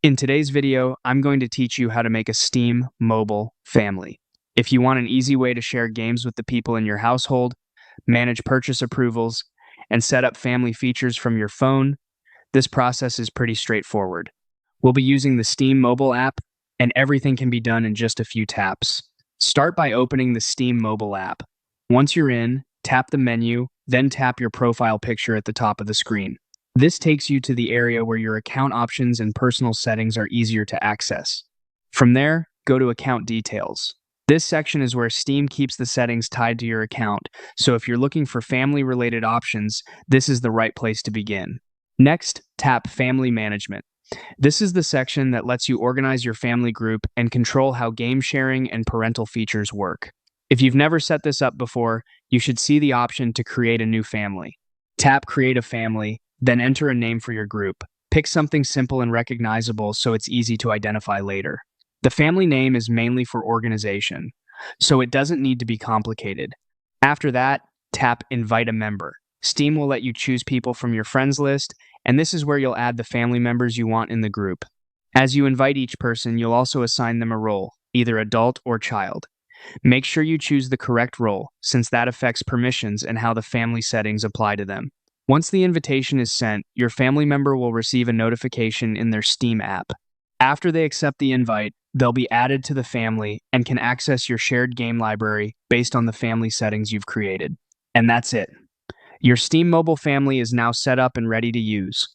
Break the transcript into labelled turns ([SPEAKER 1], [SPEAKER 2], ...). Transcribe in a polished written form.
[SPEAKER 1] In today's video, I'm going to teach you how to make a Steam mobile family. If you want an easy way to share games with the people in your household, manage purchase approvals, and set up family features from your phone, this process is pretty straightforward. We'll be using the Steam mobile app, and everything can be done in just a few taps. Start by opening the Steam mobile app. Once you're in, tap the menu, then tap your profile picture at the top of the screen. This takes you to the area where your account options and personal settings are easier to access. From there, go to Account Details. This section is where Steam keeps the settings tied to your account, so if you're looking for family-related options, this is the right place to begin. Next, tap Family Management. This is the section that lets you organize your family group and control how game sharing and parental features work. If you've never set this up before, you should see the option to create a new family. Tap Create a Family, then enter a name for your group. Pick something simple and recognizable so it's easy to identify later. The family name is mainly for organization, so it doesn't need to be complicated. After that, tap Invite a Member. Steam will let you choose people from your friends list, and this is where you'll add the family members you want in the group. As you invite each person, you'll also assign them a role, either adult or child. Make sure you choose the correct role, since that affects permissions and how the family settings apply to them. Once the invitation is sent, your family member will receive a notification in their Steam app. After they accept the invite, they'll be added to the family and can access your shared game library based on the family settings you've created. And that's it. Your Steam mobile family is now set up and ready to use.